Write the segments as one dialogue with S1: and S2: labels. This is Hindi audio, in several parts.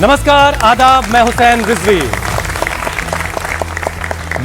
S1: नमस्कार, आदाब, मैं हुसैन रिजवी।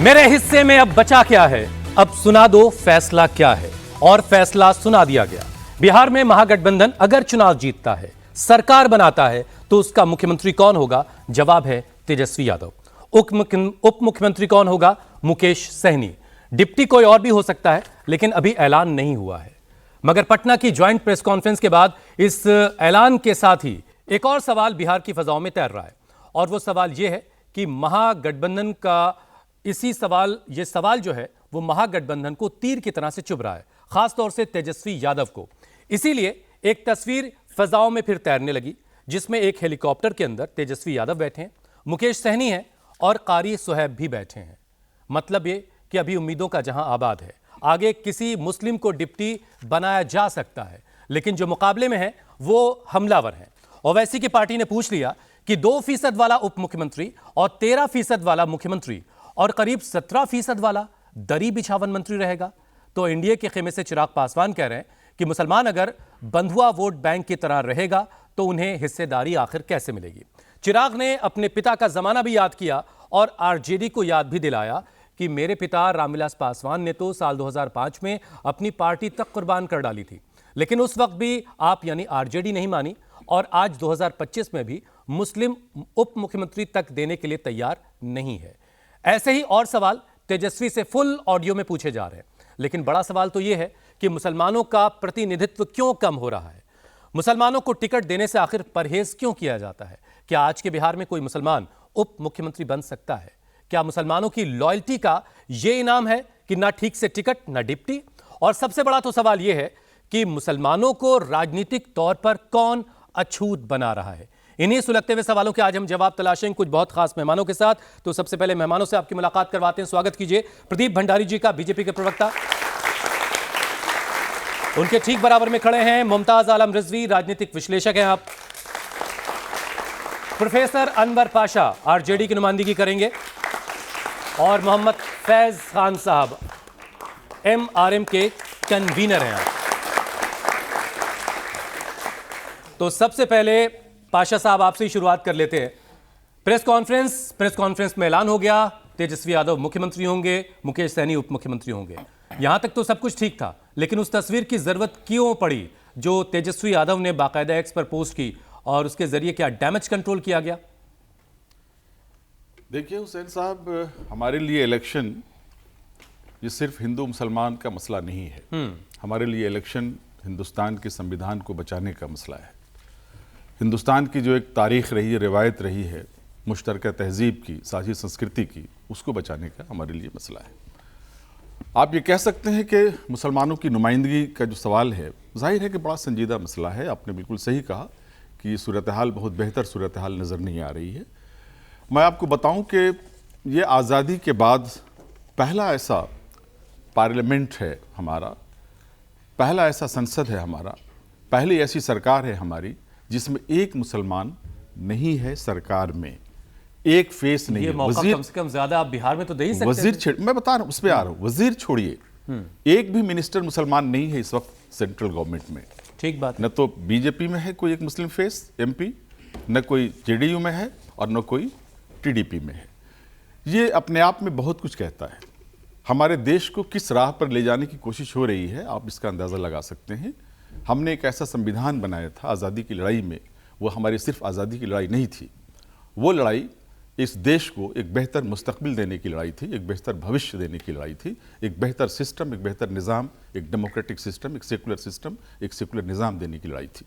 S1: मेरे हिस्से में अब बचा क्या है, अब सुना दो फैसला क्या है। और फैसला सुना दिया गया। बिहार में महागठबंधन अगर चुनाव जीतता है, सरकार बनाता है, तो उसका मुख्यमंत्री कौन होगा? जवाब है तेजस्वी यादव। उप मुख्यमंत्री कौन होगा? मुकेश सहनी। डिप्टी कोई और भी हो सकता है, लेकिन अभी ऐलान नहीं हुआ है। मगर पटना की ज्वाइंट प्रेस कॉन्फ्रेंस के बाद इस ऐलान के साथ ही एक और सवाल बिहार की फजाओं में तैर रहा है। और वो सवाल ये है कि महागठबंधन का ये सवाल जो है वो महागठबंधन को तीर की तरह से चुभ रहा है, खासतौर से तेजस्वी यादव को। इसीलिए एक तस्वीर फजाओं में फिर तैरने लगी, जिसमें एक हेलीकॉप्टर के अंदर तेजस्वी यादव बैठे हैं, मुकेश सहनी हैं और कारी सुहैब भी बैठे हैं। मतलब ये कि अभी उम्मीदों का जहां आबाद है, आगे किसी मुस्लिम को डिप्टी बनाया जा सकता है, लेकिन जो मुकाबले में है वो हमलावर हैं। ओवैसी की पार्टी ने पूछ लिया कि 2% वाला उप मुख्यमंत्री और 13% वाला मुख्यमंत्री और करीब 17% वाला दरी बिछावन मंत्री रहेगा। तो एनडीए के खेमे से चिराग पासवान कह रहे हैं कि मुसलमान अगर बंधुआ वोट बैंक की तरह रहेगा तो उन्हें हिस्सेदारी आखिर कैसे मिलेगी। चिराग ने अपने पिता का जमाना भी याद किया और आरजेडी को याद भी दिलाया कि मेरे पिता रामविलास पासवान ने तो साल 2005 में अपनी पार्टी तक कुर्बान कर डाली थी, लेकिन उस वक्त भी आप यानी आरजेडी नहीं मानी और आज 2025 में भी मुस्लिम उप मुख्यमंत्री तक देने के लिए तैयार नहीं है। ऐसे ही और सवाल तेजस्वी से फुल ऑडियो में पूछे जा रहे हैं, लेकिन बड़ा सवाल तो यह है कि मुसलमानों का प्रतिनिधित्व क्यों कम हो रहा है? मुसलमानों को टिकट देने से आखिर परहेज क्यों किया जाता है? क्या आज के बिहार में कोई मुसलमान उप मुख्यमंत्री बन सकता है? क्या मुसलमानों की लॉयल्टी का यह इनाम है कि ना ठीक से टिकट ना डिप्टी? और सबसे बड़ा तो सवाल यह है कि मुसलमानों को राजनीतिक तौर पर कौन अछूत बना रहा है? इन्हीं सुलगते हुए सवालों के आज हम जवाब तलाशेंगे कुछ बहुत खास मेहमानों के साथ। तो सबसे पहले मेहमानों से आपकी मुलाकात करवाते हैं। स्वागत कीजिए प्रदीप भंडारी जी का, बीजेपी के प्रवक्ता। उनके ठीक बराबर में खड़े हैं मुमताज आलम रिजवी, राजनीतिक विश्लेषक हैं आप। प्रोफेसर अनवर पाशा आरजेडी की नुमाइंदगी करेंगे और मोहम्मद फैज खान साहब एमआरएम के कन्वीनर हैं आप। तो सबसे पहले पाशा साहब आपसे ही शुरुआत कर लेते हैं। प्रेस कॉन्फ्रेंस में ऐलान हो गया, तेजस्वी यादव मुख्यमंत्री होंगे, मुकेश सहनी उप मुख्यमंत्री होंगे। यहां तक तो सब कुछ ठीक था, लेकिन उस तस्वीर की जरूरत क्यों पड़ी जो तेजस्वी यादव ने बाकायदा एक्स पर पोस्ट की और उसके जरिए क्या डैमेज कंट्रोल किया गया?
S2: देखिए हुसैन साहब, हमारे लिए इलेक्शन ये सिर्फ हिंदू मुसलमान का मसला नहीं है। हमारे लिए इलेक्शन हिंदुस्तान के संविधान को बचाने का मसला है। हिंदुस्तान की जो एक तारीख रही है, रिवायत रही है, मुश्तरका तहजीब की, साझी संस्कृति की, उसको बचाने का हमारे लिए मसला है। आप ये कह सकते हैं कि मुसलमानों की नुमाइंदगी का जो सवाल है, जाहिर है कि बड़ा संजीदा मसला है। आपने बिल्कुल सही कहा कि सूरत हाल बहुत बेहतर सूरत हाल नज़र नहीं आ रही है। मैं आपको बताऊं कि ये आज़ादी के बाद पहला ऐसा पार्लियामेंट है हमारा, पहला ऐसा संसद है हमारा, पहली ऐसी सरकार है हमारी जिसमें एक मुसलमान नहीं है सरकार में, एक फेस नहीं है।
S1: वजीर कम से कम ज्यादा आप बिहार में तो दे ही सकते
S2: वजीर मैं बता रहा हूं, उस पर आ रहा हूं। वजीर छोड़िए, एक भी मिनिस्टर मुसलमान नहीं है इस वक्त सेंट्रल गवर्नमेंट में।
S1: ठीक बात।
S2: न तो बीजेपी में है कोई एक मुस्लिम फेस एमपी, न कोई जेडीयू में है और न कोई टीडीपी में है। ये अपने आप में बहुत कुछ कहता है। हमारे देश को किस राह पर ले जाने की कोशिश हो रही है, आप इसका अंदाजा लगा सकते हैं। हमने एक ऐसा संविधान बनाया था आज़ादी की लड़ाई में, वो हमारी सिर्फ आज़ादी की लड़ाई नहीं थी, वो लड़ाई इस देश को एक बेहतर मुस्तकबिल देने की लड़ाई थी, एक बेहतर भविष्य देने की लड़ाई थी, एक बेहतर सिस्टम, एक बेहतर निज़ाम, एक डेमोक्रेटिक सिस्टम, एक सेकुलर सिस्टम, एक सेकुलर निज़ाम देने की लड़ाई थी।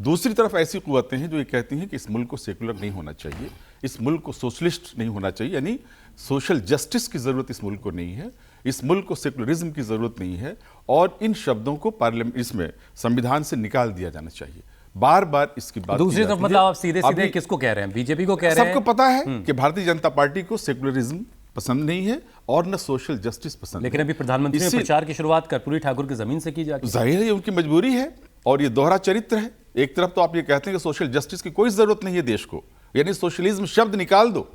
S2: दूसरी तरफ ऐसी कुव्वतें हैं जो ये कहती हैं कि इस मुल्क को सेकुलर नहीं होना चाहिए, इस मुल्क को सोशलिस्ट नहीं होना चाहिए, यानी सोशल जस्टिस की ज़रूरत इस मुल्क को नहीं है, इस मुल्क को सेकुलरिज्म की ज़रूरत नहीं है, और इन शब्दों को पार्लियामेंट इसमें संविधान से निकाल दिया जाना चाहिए। बार बार इसकी बात।
S1: दूसरी तरफ मतलब आप सीधे सीधे किसको कह रहे हैं? बीजेपी को कह रहे हैं?
S2: सबको पता है कि भारतीय जनता पार्टी को सेकुलरिज्म पसंद नहीं है और न सोशल जस्टिस पसंद।
S1: लेकिन अभी प्रधानमंत्री ने प्रचार की शुरुआत कर्पूरी ठाकुर की जमीन से की जाती है।
S2: जाहिर है उनकी मजबूरी है और ये दोहरा चरित्र है। एक तरफ तो आप ये कहते हैं कि सोशल जस्टिस की कोई जरूरत नहीं है देश को, यानी सोशलिज्म शब्द निकाल दो,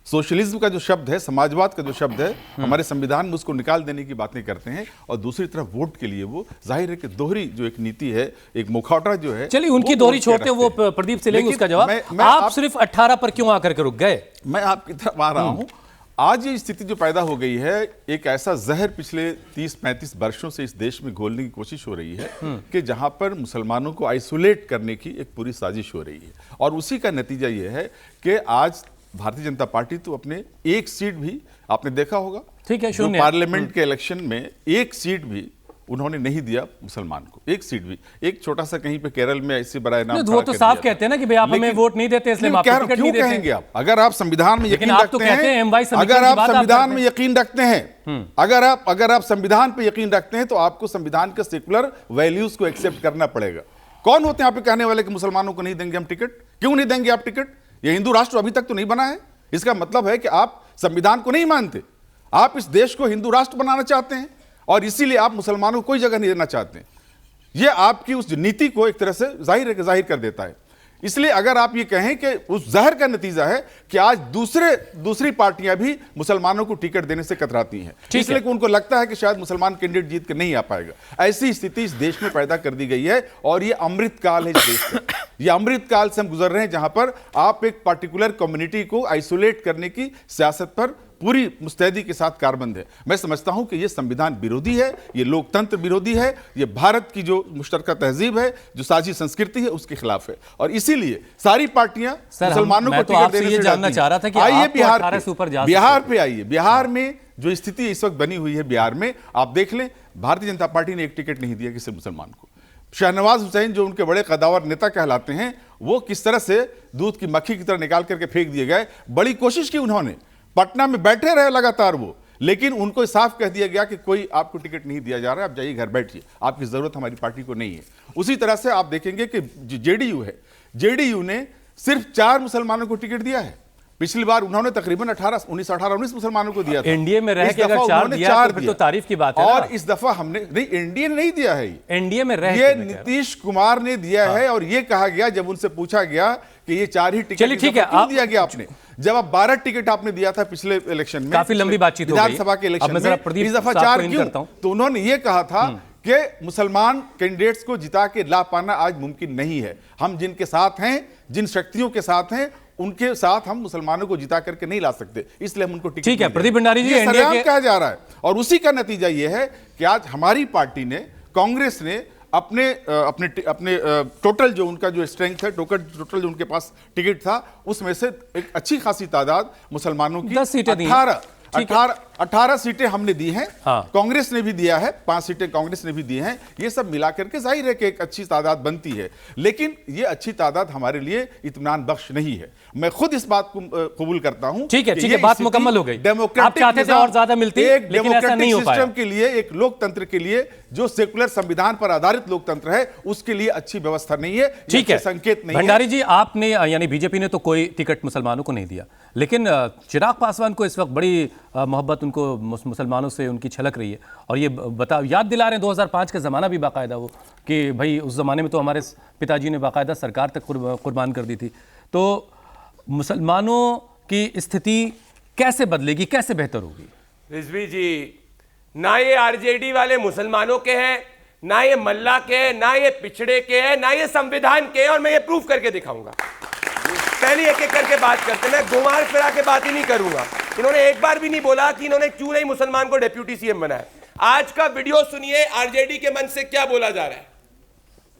S2: सोशलिज्म का जो शब्द है, समाजवाद का जो शब्द है, हमारे संविधान में उसको निकाल देने की बातें करते हैं, और दूसरी तरफ वोट के लिए वो जाहिर है कि दोहरी जो एक नीति है, एक मुखौटा जो है,
S1: चलिए उनकी दोहरी छोड़ते वो प्रदीप से लेंगे उसका जवाब। आप सिर्फ 18 पर क्यों आकर के रुक गए?
S2: मैं आपकी तरफ आ रहा हूं। आज ये स्थिति जो पैदा हो गई है, एक ऐसा जहर पिछले 30-35 वर्षों से इस देश में घोलने की कोशिश हो रही है कि जहां पर मुसलमानों को आइसोलेट करने की एक पूरी साजिश हो रही है, और उसी का नतीजा ये है कि आज भारतीय जनता पार्टी तो अपने एक सीट भी, आपने देखा होगा,
S1: ठीक है,
S2: जो पार्लियामेंट के इलेक्शन में एक सीट भी उन्होंने नहीं दिया मुसलमान को, एक सीट भी। एक छोटा सा कहीं पे केरल में ऐसे बड़ा इनाम
S1: वो तो साफ कहते हैं ना कि भाई आप हमें वोट नहीं देते इसलिए आपको टिकट नहीं देते।
S2: कहेंगे आप? अगर आप संविधान में यकीन रखते हैं,
S1: अगर आप
S2: संविधान में यकीन रखते हैं, अगर आप संविधान पे यकीन रखते हैं, तो आपको संविधान के सेकुलर वैल्यूज को एक्सेप्ट करना पड़ेगा। कौन होते हैं आप कहने वाले कि मुसलमानों को नहीं देंगे हम टिकट? क्यों नहीं देंगे आप टिकट? ये हिंदू राष्ट्र अभी तक तो नहीं बना है। इसका मतलब है कि आप संविधान को नहीं मानते, आप इस देश को हिंदू राष्ट्र बनाना चाहते हैं, और इसीलिए आप मुसलमानों को कोई जगह नहीं देना चाहते। यह आपकी उस नीति को एक तरह से जाहिर कर देता है। इसलिए अगर आप ये कहें कि उस जहर का नतीजा है कि आज दूसरी पार्टियां भी मुसलमानों को टिकट देने से कतराती हैं, इसलिए कि उनको लगता है कि शायद मुसलमान कैंडिडेट जीत कर नहीं आ पाएगा। ऐसी स्थिति इस देश में पैदा कर दी गई है, और ये अमृत काल है इस देश का। ये अमृत काल से हम गुजर रहे हैं, जहां पर आप एक पर्टिकुलर कम्युनिटी को आइसोलेट करने की सियासत पर पूरी मुस्तैदी के साथ कारबंद है। मैं समझता हूं कि यह संविधान विरोधी है, यह लोकतंत्र विरोधी है, यह भारत की जो मुश्तरका तहजीब है, जो साझी संस्कृति है, उसके खिलाफ है। और इसीलिए सारी पार्टियां मुसलमानों को टिकट देने से
S1: जानना चाह रहा था कि
S2: आइए
S1: बिहार
S2: पे आइए। बिहार में जो स्थिति इस वक्त बनी हुई है, बिहार में आप देख लें, भारतीय जनता पार्टी ने एक टिकट नहीं दिया किसी मुसलमान को। शहनवाज हुसैन जो उनके बड़े कदावर नेता कहलाते हैं, वो किस तरह से दूध की मक्खी की तरह निकाल करके फेंक दिए गए। बड़ी कोशिश की उन्होंने, पटना में बैठे रहे लगातार वो, लेकिन उनको साफ कह दिया गया कि कोई आपको टिकट नहीं दिया जा रहा है, आप जाइए घर बैठिए, आपकी जरूरत हमारी पार्टी को नहीं है। उसी तरह से आप देखेंगे कि जेडीयू है, जेडीयू ने सिर्फ 4 मुसलमानों को टिकट दिया है। पिछली बार उन्होंने तकरीबन 19 मुसलमानों को दिया था।
S1: एनडीए में रह के अगर 4 दिया तो फिर तो तारीफ की बात है।
S2: और इस दफा हमने नहीं, एनडीए ने नहीं दिया है,
S1: एनडीए में रह
S2: ये नीतीश कुमार ने दिया है। और ये कहा गया, जब उनसे पूछा गया कि ये 4 ही टिकट क्यों दिया गया आपने, जब आप 12 टिकट आपने दिया था पिछले इलेक्शन में,
S1: काफी लंबी बातचीत हो गई
S2: विधानसभा के इलेक्शन में, इस दफा 4 क्यों? तो उन्होंने ये कहा था कि मुसलमान कैंडिडेट्स को जिता के ला पाना आज मुमकिन नहीं है। हम जिनके साथ हैं, जिन शक्तियों के साथ हैं, उनके साथ हम मुसलमानों को जिता करके नहीं ला सकते, इसलिए हम उनको टिकट।
S1: ठीक है प्रदीप भंडारी जी,
S2: एनडीए के कहा जा रहा है, और उसी का नतीजा यह है कि आज हमारी पार्टी ने, कांग्रेस ने अपने टोटल जो उनका जो स्ट्रेंथ है, टोटल जो उनके पास टिकट था, उसमें से एक अच्छी खासी तादाद मुसलमानों की
S1: 10 सीटें दी।
S2: 18 सीटें हमने दी हैं।
S1: हाँ।
S2: कांग्रेस ने भी दिया है, 5 सीटें कांग्रेस ने भी दी हैं। ये सब मिलाकर के जाहिर है कि एक अच्छी तादाद बनती है, लेकिन ये अच्छी तादाद हमारे लिए इत्मीनान बख्श नहीं है। मैं खुद इस बात को कबूल करता हूं।
S1: ठीक है, बात मुकम्मल हो गई।
S2: डेमोक्रेटिक,
S1: आप चाहते थे और ज्यादा मिलती, लेकिन ऐसा नहीं हो पाया।
S2: सिस्टम के लिए, एक लोकतंत्र के लिए, जो सेकुलर संविधान पर आधारित लोकतंत्र है, उसके लिए अच्छी व्यवस्था नहीं है।
S1: ठीक है,
S2: संकेत नहीं।
S1: भंडारी जी, आपने यानी बीजेपी ने तो कोई टिकट मुसलमानों को नहीं दिया, लेकिन चिराग पासवान को इस वक्त बड़ी मोहब्बत उनको मुसलमानों से उनकी छलक रही है। और ये याद दिला रहे हैं 2005 का ज़माना भी बाकायदा, वो कि भाई उस ज़माने में तो हमारे पिताजी ने बाकायदा सरकार तक कुर्बान कर दी थी। तो मुसलमानों की स्थिति कैसे बदलेगी, कैसे बेहतर होगी?
S3: रिजवी जी, ना ये आरजेडी वाले मुसलमानों के हैं, ना ये मल्ला के हैं, ना ये पिछड़े के हैं, ना ये संविधान के हैं, और मैं ये प्रूफ करके दिखाऊंगा। पहले एक एक करके बात करते हैं, मैं घुमा फिरा के बात ही नहीं करूंगा। इन्होंने एक बार भी नहीं बोला कि इन्होंने क्यों नहीं मुसलमान को डिप्यूटी सीएम बनाया। आज का वीडियो सुनिए, आरजेडी के मन से क्या बोला जा रहा है।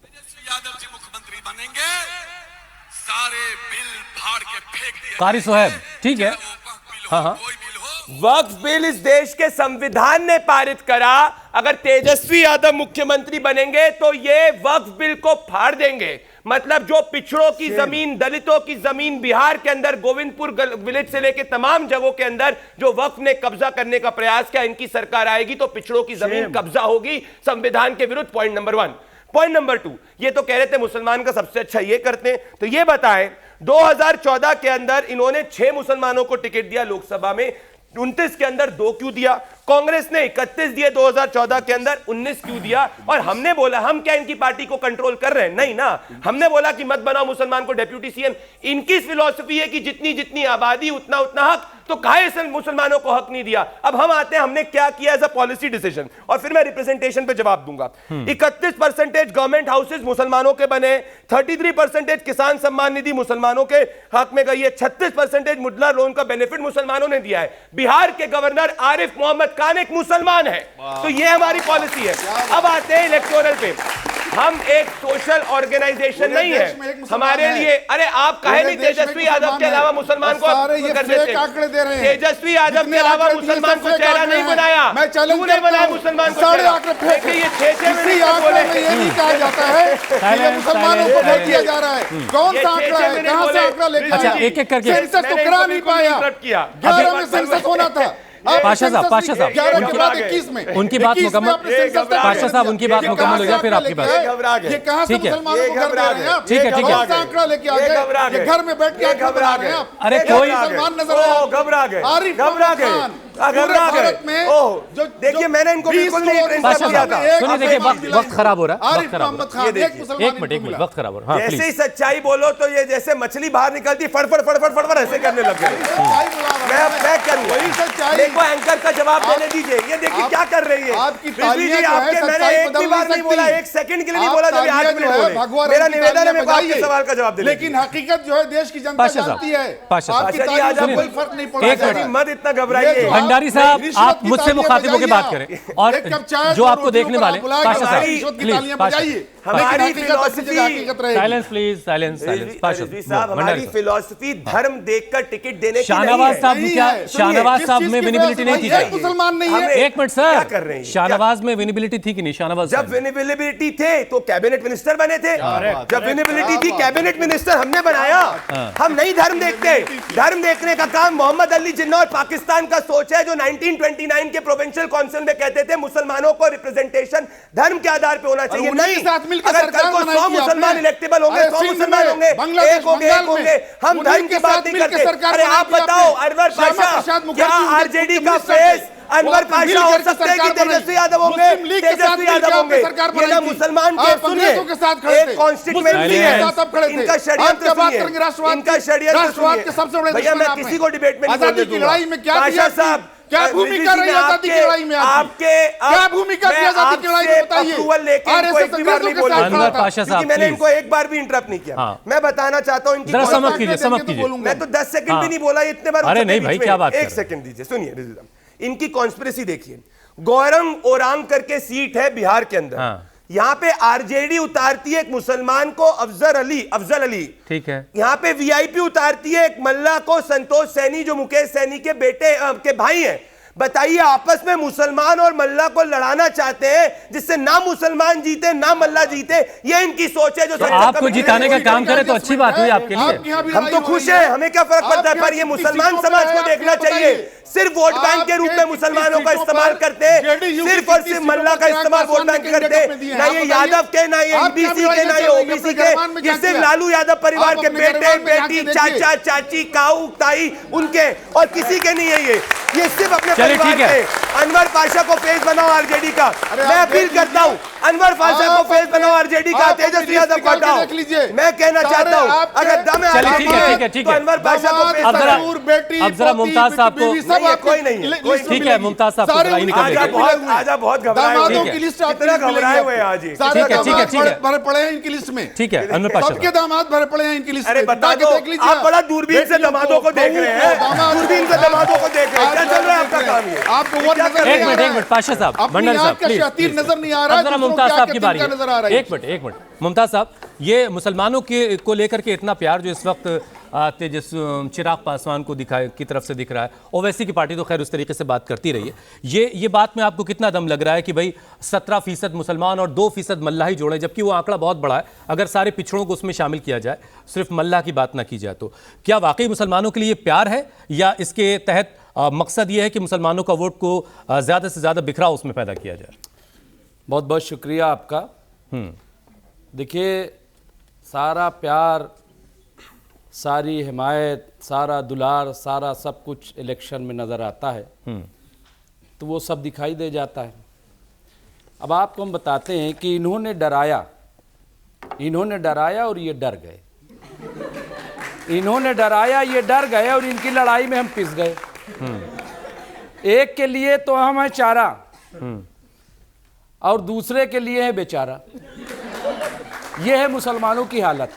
S4: तेजस्वी यादव जी मुख्यमंत्री बनेंगे, सारे बिल फाड़ के फेंक दिए।
S1: कारी सोहेब, ठीक है, हाँ,
S3: वक्फ बिल इस देश के संविधान ने पारित करा। अगर तेजस्वी यादव मुख्यमंत्री बनेंगे तो ये वक्फ बिल को फाड़ देंगे। मतलब जो पिछड़ों की जमीन, दलितों की जमीन, बिहार के अंदर गोविंदपुर विलेज से लेकर तमाम जगहों के अंदर जो वक्फ ने कब्जा करने का प्रयास किया, इनकी सरकार आएगी तो पिछड़ों की जमीन कब्जा होगी संविधान के विरुद्ध। Point number 1। पॉइंट नंबर 2, ये तो कह रहे थे मुसलमान का सबसे अच्छा ये करते हैं, तो ये बताएं 2014 के अंदर इन्होंने 6 मुसलमानों को टिकट दिया लोकसभा में, 29 के अंदर 2 क्यों दिया, कांग्रेस ने 31 दिए 2014 के अंदर, 19 क्यों दिया? और हमने बोला हम क्या इनकी पार्टी को कंट्रोल कर रहे हैं? नहीं ना, हमने बोला कि मत बनाओ मुसलमान को डेप्यूटी सीएम। इनकी फिलॉसफी है कि जितनी जितनी आबादी उतना उतना हक, तो काहे मुसलमानों को हक नहीं दिया? अब हम आते हैं हमने क्या किया एज अ पॉलिसी डिसीजन, और फिर मैं रिप्रेजेंटेशन पे जवाब दूंगा। 31% गवर्नमेंट हाउसेज मुसलमानों के बने, 33% किसान सम्मान निधि मुसलमानों के हक में गई है, 36% मुद्रा लोन का बेनिफिट मुसलमानों ने दिया है। बिहार के गवर्नर आरिफ मोहम्मद खान एक मुसलमान है, तो ये हमारी पॉलिसी है। अब आते हैं इलेक्टोरल पे। हम एक सोशल ऑर्गेनाइजेशन नहीं है हमारे लिए। अरे आप कहे नहीं तेजस्वी यादव के अलावा मुसलमान को कर देते? तेजस्वी यादव के अलावा मुसलमान को चेहरा नहीं बनाया, तूने बनाया मुसलमान को चेहरा। ये 6 मिनट
S5: ये नहीं कहा जाता है कि ये मुसलमानों को वोट दिया जा रहा है। कौन सा आंकड़ा है, कहां से आंकड़ा लेके
S1: अच्छा, एक-एक करके
S5: सेंसस तो करा नहीं पाया। 11 में सेंसस होना था।
S1: पाशा साहब
S5: 11 के बाद 21 में,
S1: उनकी बात मुकम्मल, पाशा साहब उनकी बात मुकम्मल हो जाए फिर आपकी बात।
S5: ये कहां से मुसलमानों को घर दे रहे हैं आप?
S1: ठीक है, ठीक है।
S5: कौन सा आंकड़ा लेके आ गए? ये घर में बैठ के घबरा गए आप।
S1: अरे कोई
S5: मुसलमान नजर आए,
S3: घबरा गए,
S5: आरिफ
S3: घबरा गए,
S5: घबरा गए।
S3: जो देखिए मैंने इनको बिल्कुल नहीं
S1: पाशा
S3: किया
S1: साहब
S3: था।
S1: सुनिए, देखिए वक्त खराब हो रहा है,
S5: आरिफ मोहम्मद खान एक मुसलमान,
S1: एक मिनट वक्त खराब हो रहा है। हाँ,
S3: जैसे ही
S1: प्लीज।
S3: सच्चाई बोलो तो ये जैसे मछली बाहर निकलती फड़फड़ फड़फड़ फड़फड़ ऐसे करने लग गए। मैं करूंगा,
S5: वही सच्चाई।
S3: देखो एंकर का जवाब देने दीजिए। ये देखिए क्या कर रही है
S5: आपकी
S3: रिजवी जी।
S5: तालियां जो है,
S3: आपके मैंने
S5: सच्चाई
S3: एक भी
S5: बदल
S3: बार
S5: नहीं
S3: नहीं बोला,
S5: सकती।
S3: एक सेकंड के लिए नहीं
S5: आप
S3: बोला जब
S5: तालियां
S3: 8
S5: जो
S3: मिनट
S5: है,
S3: बोले।
S5: भगवान
S3: मेरा
S5: की
S3: निवेदन है
S5: तालियां
S3: मेरे को आपके
S5: बजाइए।
S3: सवाल का जवाब देने
S5: लेकिन हकीकत जो है देश की जनता
S1: पाशा साहब,
S5: जानती है।
S1: पाशा साहब।
S5: आपकी
S3: पाशा जी,
S5: तालियों
S3: आज
S5: से
S3: आप
S5: कोई फर्क नहीं पड़ता।
S1: एक मिनट।
S3: मत इतना घबराइए।
S1: भंडारी साहब
S5: रिश्वत
S1: आप
S5: की
S1: मुझसे
S5: तालियां
S1: मुखातिब होकर बात
S5: बजाइए
S1: करें,
S5: आप।
S1: और
S5: एक कप चाय
S1: जो
S5: और
S1: आपको
S5: रोटियों
S1: देखने
S5: पर
S1: वाले
S5: आप बुलाएं,
S1: पाशा साहब
S5: रिश्वत की
S1: प्लीज,
S5: तालियां
S1: पाशा
S5: बजाइए।
S3: हमारी
S5: लेकिन हकीकत अपनी जगह
S3: फिलॉसफी,
S5: हकीकत रहेगी।
S1: Silence please, silence Pasha
S3: Rizvi साहब,
S1: भंडारी
S3: हमारी
S1: साहब।
S3: फिलॉसफी धर्म देखकर टिकट देने की
S1: शाहनवाज
S3: नहीं है।
S1: साहब
S5: नहीं
S1: क्या,
S5: है।
S1: शाहनवाज
S5: किस
S1: साहब
S5: चीज
S1: में
S5: की
S1: विजिबिलिटी नहीं थी
S5: फिलॉसफी?
S1: क्या?
S5: एक मुसलमान नहीं है।
S3: हमें-
S1: एक मिनट
S3: क्या
S1: सर,
S3: कर रही हैं?
S1: शाहनवाज में विजिबिलिटी थी कि नहीं? शाहनवाज
S3: जब विजिबिलिटी थे तो कैबिनेट मिनिस्टर बने थे। जब विजिबिलिटी थी कैबिनेट मिनिस्टर हमने बनाया। हम नहीं धर्म देखते। धर्म देखने का काम मोहम्मद अली जिन्ना और पाकिस्तान का सोच है, जो 1929 के प्रोविंशियल काउंसिल में कहते थे मुसलमानों को रिप्रेजेंटेशन धर्म के आधार पे होना चाहिए।
S5: उन्हीं
S3: नहीं,
S5: के साथ मिलकर
S3: अगर कल
S5: सरकार
S3: को
S5: बनाई
S3: 100
S5: थी
S3: मुसलमान
S5: आपने।
S3: इलेक्टेबल होंगे,
S5: अरे
S3: 100
S5: सिंध
S3: मुसलमान
S5: में,
S3: होंगे,
S5: बांग्लादेश,
S3: एक होंगे,
S5: बंगाल
S3: एक होंगे।
S5: में,
S3: हम
S5: उन्हीं
S3: धर्म
S5: के
S3: की
S5: साथ
S3: बात नहीं
S5: मिलकर
S3: करते।
S5: सरकार
S3: अरे
S5: बनाई
S3: आप
S5: थी
S3: बताओ
S5: आपने।
S3: अनवर
S5: श्यामा
S3: पाशा,
S5: प्रसाद
S3: क्या
S5: मुखर्जी
S3: आरजेडी का
S5: मिनिस्टर थे।
S3: फेस अनवर
S5: वो
S3: पाशा हो
S5: मिलकर के
S3: सकते हैं कि
S5: सरकार बनाई।
S3: तेजस्वी यादव होंगे?
S5: मुस्लिम लीग के साथ
S3: तेजस्वी
S5: मिलकर
S3: यादव
S5: आपने
S3: होंगे।
S5: सरकार
S3: ये ना
S5: बनाई थी।
S3: मुसलमान
S5: आप
S3: के सुनिए,
S5: अंग्रेजों के साथ खड़े
S3: एक
S5: थे।
S3: कॉन्स्टिट्यूएंसी
S5: मुस्लिम
S3: है,
S5: लीग के साथ आप खड़े थे।
S3: इनका षड्यंत्र
S5: आप क्या बात
S3: सुनिए,
S5: करेंगे राष्ट्रवाद
S3: इनका
S5: के?
S3: षड्यंत्र
S5: राष्ट्रवाद के
S3: सुनिए।
S5: सबसे बड़े
S3: भैया
S5: दुश्मन
S3: मैं
S5: आप
S3: किसी
S5: हैं।
S3: को डिबेट में नहीं
S5: आजादी
S3: बोलने
S5: की
S3: दूंगा।
S5: लड़ाई में क्या
S3: पाशा
S5: दिया आपने?
S3: साहब,
S5: क्या भूमिका रही आजादी की लड़ाई में आपकी? क्या भूमिका थी आजादी की लड़ाई में बताइए?
S3: अप्रूवल लेके इनको एक भी बार नहीं बोला।
S1: अनवर पाशा
S3: क्योंकि
S1: साहब
S3: मैंने
S1: प्लीज,
S3: इनको एक बार भी इंटरप्ट नहीं किया।
S1: हाँ।
S3: मैं बताना चाहता हूं इनकी
S1: जरा
S3: कौन-
S1: समझ कीजिए, समझ कीजिए।
S3: मैं तो 10 सेकंड
S1: हाँ।
S3: भी नहीं बोला, इतने बार
S1: अरे
S3: उठते
S1: नहीं
S3: बीच
S1: भाई,
S3: में।
S1: क्या बात कर
S3: एक
S1: रहे हैं?
S3: सेकंड दीजिए, सुनिए रिजवी साहब। इनकी कॉन्स्पिरेसी देखिए। गौरंग ओरांग करके सीट है बिहार के अंदर।
S1: हाँ।
S3: यहां पे आरजेडी उतारती है एक मुसलमान को, अफजल अली।
S1: ठीक है।
S3: यहां पे वीआईपी उतारती है एक मल्ला को, संतोष सैनी, जो मुकेश सैनी के बेटे के भाई हैं। बताइए, आपस में मुसलमान और मल्ला को लड़ाना चाहते हैं, जिससे ना मुसलमान जीते ना मल्ला जीते। ये इनकी सोच है जो
S1: तो आपको जिताने का काम करे तो अच्छी बात हुई आपके लिए।
S3: हम तो खुश हैं, हमें क्या फर्क पड़ता है, पर ये मुसलमान समाज को देखना चाहिए। सिर्फ वोट बैंक के रूप में मुसलमानों का इस्तेमाल करते हैं, सिर्फ और सिर्फ मल्ला का इस्तेमाल वोट बैंक के करते हैं। ना ये यादव के, ना ये एमबीसी के, ना ये ओबीसी के, ये सिर्फ लालू यादव परिवार के बेटे बेटी, चाचा चाची, काऊ ताई उनके, और किसी के नहीं है। ये सिर्फ अपने परिवार
S1: ठीक है।
S3: के। अनवर पाशा को फेस बनाओ आरजेडी का। मैं अपील करता हूं, अनवर पाशा को फेस बनाओ आरजेडी का, तेजस्वी यादव को हटाओ। मैं कहना चाहता हूं, अगर दम है
S1: चलिए, ठीक है,
S3: आरजेडी
S1: ठीक है,
S3: में,
S1: ठीक
S3: तो
S1: है।
S3: अनवर पाशा को फेस
S1: अब जरा-
S3: बनाओ।
S1: अब जरा मुमताज साहब को-
S3: नहीं है, कोई नहीं है, कोई
S1: ठीक है, मुमताज साहब को जरा इनका
S3: आजा बहुत घबराए हुए
S5: दामादों
S3: हैं।
S5: की लिस्ट
S3: कितना घबराए हुए हैं आज ये।
S5: सारे
S1: ठीक है, ठीक है,
S5: दामाद
S1: ठीक है।
S5: भरे पड़े हैं इनकी लिस्ट में।
S1: ठीक है, अनवर पाशा
S5: सबके दामाद भरे पड़े हैं इनकी लिस्ट
S3: अरे
S5: में।
S3: बता
S5: जाके
S3: दो,
S5: देख लीजिए
S3: आप बड़ा दूरबीन से दामादों को देख रहे हैं, दूरबीन से दामादों को देख रहे हैं। क्या चल रहा है आपका काम ये?
S5: आपको वो
S3: क्या
S5: नजर
S3: कर रहे
S5: नहीं
S3: हैं?
S5: आ रहा
S1: एक मिनट पाशा साहब,
S5: अपनी
S1: भंडारी साहब
S5: आंख का
S1: प्लीज,
S5: शतीर
S1: प्लीज।
S5: नजर नहीं आ रहा
S1: अब
S5: है,
S1: जरा
S5: दूसरों
S1: मुमताज
S5: की
S1: साहब
S5: आंख
S1: की
S5: का
S1: बारी
S5: तिनका नजर आ रहा
S1: है।
S5: है।
S1: एक मिनट मुमताज साहब, ये मुसलमानों के को लेकर के इतना प्यार जो इस वक्त चिराग पासवान को दिखाए की तरफ से दिख रहा है, ओवैसी की पार्टी तो खैर उस तरीके से बात करती रही है। ये बात में आपको कितना दम लग रहा है कि भाई 17% मुसलमान और 2% मल्लाही जोड़े, जबकि वो आंकड़ा बहुत बड़ा है। अगर सारे पिछड़ों को उसमें शामिल किया जाए, सिर्फ मल्लाह की बात ना की जाए, तो क्या वाकई मुसलमानों के लिए प्यार है, या इसके तहत मकसद ये है कि मुसलमानों का वोट को ज़्यादा से ज़्यादा बिखराव उसमें पैदा किया जाए?
S6: बहुत बहुत शुक्रिया आपका। देखिए, सारा प्यार, सारी हिमायत, सारा दुलार, सारा सब कुछ इलेक्शन में नज़र आता है। तो वो सब दिखाई दे जाता है। अब आपको हम बताते हैं कि इन्होंने डराया और ये डर गए। इन्होंने डराया, ये डर गए और इनकी लड़ाई में हम पिस गए। एक के लिए तो हम हैं चारा और दूसरे के लिए है बेचारा। ये है मुसलमानों की हालत।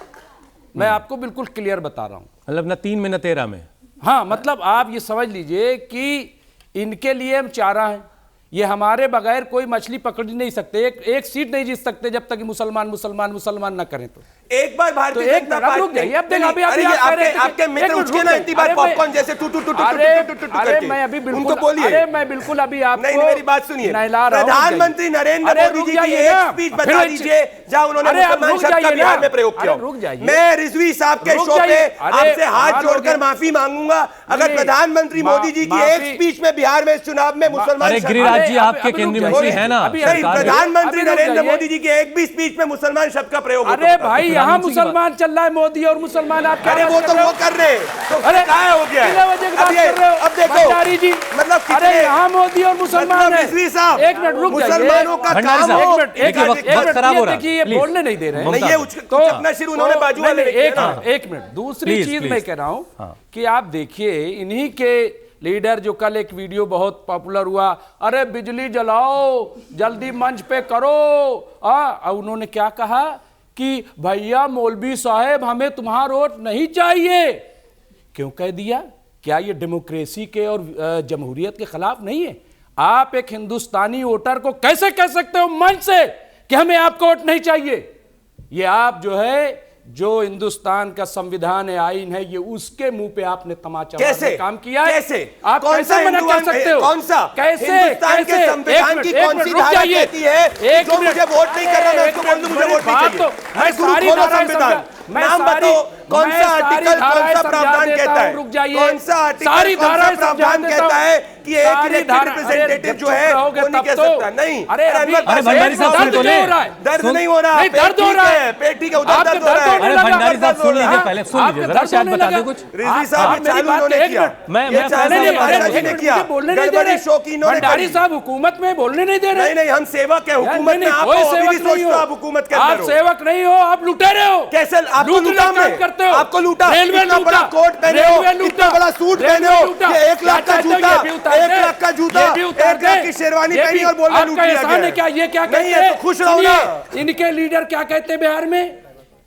S6: मैं आपको बिल्कुल क्लियर बता रहा हूं।
S1: मतलब न 3 में न 13 में।
S6: हाँ, मतलब आप ये समझ लीजिए कि इनके लिए हम चारा हैं। ये हमारे बगैर कोई मछली पकड़ नहीं सकते, एक सीट नहीं जीत सकते जब तक कि मुसलमान ना करें। तो
S3: एक बार भारतीय
S6: तो एक
S3: जनता
S6: मिनट,
S3: पार्टी
S6: रुक जाइए, अब देखिए,
S3: नहीं,
S6: अभी
S3: अरे ये
S6: आप कह रहे थे कि-
S3: आपके मित्र
S6: एक मिनट,
S3: उठके
S6: रुक
S3: ना
S6: जाइए।
S3: इतनी बार
S6: अरे
S3: पॉपकॉर्न जैसे टू
S6: अरे
S3: करके।
S6: मैं अभी बिल्कुल,
S3: उनको बोलिए।
S6: अरे मैं बिल्कुल अभी आपको
S3: नहीं, मेरी बात सुनिए।
S6: नहला रहा हूं।
S3: प्रधानमंत्री नरेंद्र
S6: अरे
S3: मोदी
S6: रुक
S3: जी की
S6: जाइए
S3: एक
S6: ना।
S3: स्पीच
S6: फिर
S3: बता
S6: एक-
S3: दीजिए जहां उन्होंने
S6: अरे आप
S3: मुसलमान
S6: रुक
S3: शब्द का
S6: जाइए
S3: बिहार
S6: ना।
S3: में प्रयोग किया
S6: अरे
S3: हो।
S6: रुक जाइए।
S3: मैं रिजवी साहब के
S6: रुक
S3: शो पे
S6: जाइए। अरे
S3: आपसे हाथ
S6: कमाल हो
S3: जोड़कर
S6: गया।
S3: माफी मांगूंगा अगर
S6: नहीं,
S3: प्रधानमंत्री मोदी जी की एक
S6: माफी-
S3: स्पीच में बिहार में इस चुनाव में मुसलमान
S1: अरे
S3: शब्द-
S1: गिरिराज जी,
S6: अरे,
S1: आपके
S6: अभी रुक
S1: केंद्रीय
S6: जाइए।
S1: मंत्री हैं ना
S6: अभी-
S3: नहीं,
S1: सरकार में।
S3: प्रधानमंत्री
S6: अभी रुक
S3: नरेंद्र
S6: जाइए।
S3: मोदी जी की एक भी स्पीच में मुसलमान शब्द का प्रयोग
S6: अरे
S3: होता है।
S6: भाई, यहाँ मुसलमान चल रहा है, मोदी और मुसलमान। आप क्या
S3: अरे
S6: बात
S3: वो
S6: कर
S3: तो
S6: रहे
S3: वो
S6: हो?
S3: कर रहे हैं, तो
S6: अरे
S3: क्या हो गया है?
S6: कितने बजे की बात
S3: अब ये-
S6: कर रहे हो?
S3: अब देखो
S6: भंडारी जी,
S3: मतलब
S6: अरे
S3: कितने-
S6: यहाँ मोदी और मुसलमान
S3: मतलब
S6: है।
S3: रिजवी साहब,
S6: एक मिनट रुक जाइए।
S3: मुसलमानों का
S1: भंडारी
S3: काम
S1: साहब,
S3: हो।
S1: देखिए, वक्त खराब हो रहा है।
S6: देखिए, ये
S1: Please।
S6: बोलने नहीं दे रहे हैं।
S3: नहीं, ये
S1: तो-
S3: अपना सिर उन्होंने बाजू वाले
S6: नहीं,
S3: रखे ना।
S6: एक मिनट दूसरी
S1: Please,
S6: चीज
S1: please।
S6: मैं कह रहा हूं
S1: हाँ।
S6: कि आप देखिए, इन्हीं के लीडर जो कल एक वीडियो बहुत पॉपुलर हुआ, अरे बिजली जलाओ, जल्दी मंच पे करो। और उन्होंने क्या कहा कि भैया मौलवी साहब, हमें तुम्हारा वोट नहीं चाहिए। क्यों कह दिया? क्या ये डेमोक्रेसी के और जमहूरियत के खिलाफ नहीं है? आप एक हिंदुस्तानी वोटर को कैसे कह सकते हो मंच से कि हमें आपको वोट नहीं चाहिए? ये आप जो है, जो हिंदुस्तान का संविधान है, आईन है, ये उसके मुंह पे आपने तमाचा
S3: कैसे
S6: मारने काम किया है।
S3: कैसे
S6: आप
S3: कौन सा
S6: कैसे मना कर
S3: हिंदुस्तान
S6: सकते हो?
S3: कौन सा
S6: कैसे
S3: हिंदुस्तान के
S6: कैसे?
S3: संविधान
S6: एक
S3: की
S6: मिनट,
S3: कौन सी
S6: रुक
S3: धारा
S6: जाइए।
S3: कहती है
S6: एक
S3: जो
S6: मिनट।
S3: मुझे वोट नहीं करना, मैं
S6: एक
S3: उसको बोल दूं मुझे वोट नहीं
S6: बात
S3: चाहिए।
S6: तो- मैं
S3: गुरु
S6: सारी
S3: खोलो
S6: धाराएं
S3: संविधान,
S6: समझा- मैं
S3: नाम
S6: सारी-
S3: बताओ कौन
S6: मैं
S3: सा
S6: सारी
S3: आर्टिकल, कौन
S6: धाराएं
S3: सा
S6: समझा
S3: प्रावधान
S6: देता
S3: कहता
S6: हूं,
S3: है,
S6: रुक जाइए।
S3: कौन सा आर्टिकल,
S6: सारी
S3: कौन सा
S6: धाराएं समझा
S3: प्रावधान
S6: देता
S3: कहता
S6: हूं।
S3: है कि एक
S6: सारी
S3: इलेक्टेड
S6: धारा-
S3: रिप्रेजेंटेटिव जो है
S6: रहोगे
S3: वो नहीं
S6: तब
S3: कह
S6: तो।
S3: सकता। नहीं,
S6: अरे अभी
S3: अनवर
S1: भंडारी साहब
S6: दर्द
S1: सुन तो
S6: क्यों
S1: ले।
S6: हो रहा है?
S3: दर्द
S1: सुन-
S3: नहीं हो रहा,
S6: नहीं,
S3: पेट
S6: दर्द हो
S3: ठीक
S6: रहा
S3: है,
S6: है।
S3: पेट ठीक है, उधर
S6: आपके
S3: दर्द हो रहा
S6: दर्द
S3: है।
S6: होने
S1: अरे
S6: लगा,
S1: भंडारी साहब
S6: दर्द
S1: सुन
S6: हो रहा
S1: लीजिए,
S6: है।
S1: पहले सुन
S6: आपके
S1: लीजिए जरा,
S6: दर्द
S1: शायद
S6: होने
S1: बता
S6: लगा।
S1: दे कुछ।
S3: रिजवी साहब
S6: आप मेरी
S3: चालू
S6: बात
S3: उन्होंने
S6: एक
S3: किया।
S6: मिनट।
S1: मैं
S3: ये चालू
S1: फैसला
S3: उन्होंने
S1: बता
S3: बादशाह
S1: रहा
S3: जी
S1: हूं।
S3: ने किया।
S6: बोलने नहीं दे
S3: गड़बड़ी
S6: रहे।
S3: शौकी इन्होंने
S6: भंडारी
S3: करी।
S6: साहब हुकूमत में बोलने नहीं दे रहे।
S3: नहीं नहीं, हम सेवक हैं हुकूमत में, आप
S6: कोई
S3: तो अभी भी
S6: सेवक नहीं
S3: सोचते हो आप
S6: हो।
S3: हुकूमत के
S6: आप
S3: अंदर हो।
S6: सेवक नहीं हो, आप लुटेरे हो।
S3: कैसे आपको
S6: लूटने
S3: लूटा
S6: का काम
S3: हमने?
S6: करते हो।
S3: आपको लूटा,
S6: रेलवे
S3: इतना
S6: लूटा,
S3: बड़ा कोट पहने हो,
S6: रेलवे लूटा,
S3: इतना बड़ा सूट
S6: रेलवे
S3: पहने हो,
S6: लूटा।
S3: ये 1 लाख का
S6: क्या चाहते हो?
S3: जूता,
S6: ये भी उतार
S3: 1
S6: दे।
S3: लाख का जूता,
S6: ये भी उतार
S3: 1 लाख
S6: दे।
S3: की शेरवानी
S6: ये
S3: पहनी
S6: भी
S3: और बोलना
S6: आपका
S3: लूट लिया
S6: एहसान है
S3: गया।
S6: क्या? ये क्या
S3: नहीं
S6: कहते
S3: है
S6: हैं?
S3: तो खुश रहो ना।
S6: सुनिए, इनके लीडर क्या कहते हैं बिहार में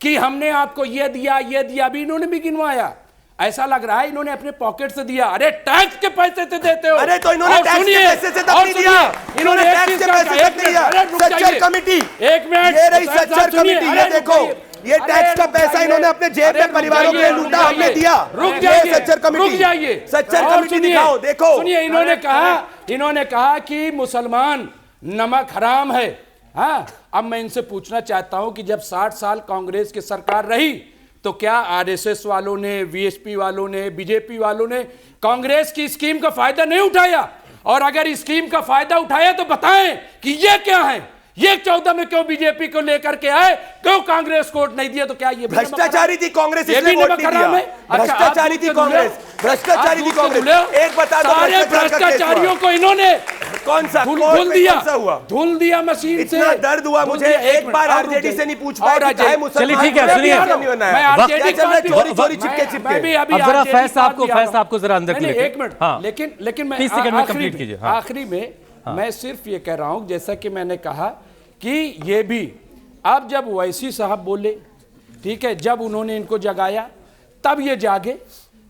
S6: कि हमने आपको ये दिया, ये दिया। अभी इन्होंने भी गिनवाया। ऐसा लग रहा है इन्होंने अपने पॉकेट से दिया। अरे टैक्स के पैसे से देते हो।
S3: अरे तो इन्होंने
S6: और
S3: टैक्स के
S6: सुनिए,
S3: पैसे से तक
S6: और
S3: नहीं दिया,
S6: सुनिए,
S3: इन्होंने
S6: एक
S3: टैक्स
S6: चीज
S3: के
S6: का-
S3: पैसे
S6: एक
S3: तक नहीं दिया।
S6: मिनट, अरे रुक
S3: सच्चर
S6: जाइए।
S3: कमेटी,
S6: एक मिनट,
S3: ये रही
S6: साहब,
S3: सच्चर
S6: सुनिए,
S3: कमेटी,
S6: अरे
S3: ये
S6: रुक
S3: देखो,
S6: जाइए।
S3: ये
S6: अरे
S3: टैक्स का
S6: रुक
S3: पैसा
S6: जाइए।
S3: इन्होंने अपने जेब
S6: अरे
S3: में
S6: रुक
S3: परिवारों के
S6: जाइए,
S3: लिए
S6: रुक
S3: लूटा, हमने
S6: जाइए।
S3: दिया।
S6: रुक
S3: ये
S6: जाइए,
S3: सच्चर कमेटी,
S6: रुक जाइए।
S3: सच्चर
S6: और
S3: कमेटी
S6: सुनिए,
S3: दिखाओ, देखो।
S6: सुनिए, इन्होंने कहा कि मुसलमान नमक हराम है। हाँ, अब मैं इनसे पूछना चाहता हूं कि जब 60 साल कांग्रेस की सरकार रही तो क्या आरएसएस वालों ने, वीएसपी वालों ने, बीजेपी वालों ने कांग्रेस की स्कीम का फायदा नहीं उठाया? और अगर स्कीम का फायदा उठाया तो बताएं कि ये क्या है? ये 14 में क्यों बीजेपी को लेकर के आए, क्यों कांग्रेस को वोट नहीं दिया? तो क्या ये भी
S3: भ्रष्टाचारी थी कांग्रेस,
S6: ये
S3: इसलिए
S6: भी
S3: वोट
S6: नमक
S3: नहीं
S6: हराम
S3: दिया।
S6: है? अच्छा,
S3: भ्रष्टाचारी
S6: आप
S3: थी
S6: दूध के
S3: कांग्रेस,
S6: धुले?
S3: भ्रष्टाचारी
S6: आप
S3: थी
S6: दूध के
S3: कांग्रेस।
S6: धुले?
S3: एक बता दो,
S6: सारे
S3: भ्रष्टाचार का केस हुआ।
S6: भ्रष्टाचारियों को इन्होंने
S3: कौन सा
S6: धुल
S3: कोर्ट में
S6: दिया,
S3: कौन सा हुआ?
S6: धुल दिया मशीन से।
S3: इतना दर्द हुआ
S6: धुल
S3: मुझे,
S6: दिया।
S3: एक बार
S6: मिनट, और
S3: आरजेडी
S6: रुक
S3: से नहीं पूछ
S6: जाइए।
S3: पाया
S6: और
S3: कि चाहे
S6: आरजेडी-
S3: मुसलमान
S1: चलिए, ठीक है,
S3: को
S1: सुनिए।
S3: नहीं होना है।
S6: मैं
S3: वक्त
S6: आरजेडी
S3: क्या चल रहा है?
S6: की
S3: चोरी
S6: बात-
S3: चोरी
S6: मैं-
S3: चिपके चिपके।
S6: मैं भी अभी
S1: अब जरा
S6: आरजेडी
S1: फैज साहब को-
S6: की बात
S1: फैज साहब को जरा अंदर
S6: नहीं,
S1: लेके।
S6: एक मिनट।
S1: हाँ।
S6: लेकिन मैं
S1: 30 सेकंड में
S6: आखिरी
S1: कंप्लीट कीजिए। हाँ।
S6: आखिरी में मैं सिर्फ ये कह रहा हूं, जैसा कि मैंने कहा कि ये भी अब जब वैसी साहब बोले, ठीक है, जब उन्होंने इनको जगाया तब ये जागे,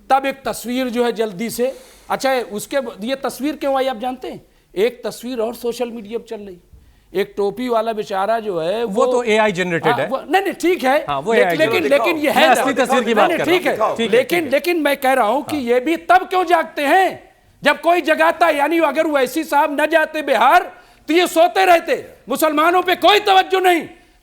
S6: तब एक तस्वीर जो है जल्दी से, अच्छा उसके ये तस्वीर क्यों आई आप जानते हैं? एक तस्वीर और सोशल मीडिया पर चल रही, एक टोपी वाला बेचारा जो है
S1: वो तो AI जनरेटेड है।
S6: नहीं ठीक है,
S1: हाँ, वो AI
S6: लेकिन
S1: generated।
S6: ये
S1: मैं
S6: है
S1: असली तस्वीर की बात कर रहा हूं।
S6: ठीक है,
S1: ठीक है, ठीक है।
S6: लेकिन मैं कह रहा हूं कि ये भी तब क्यों जागते हैं जब कोई जगाता है। यानी अगर वैसी साहब न जाते बिहार तो ये सोते रहते, मुसलमानों पे कोई तवज्जो नहीं।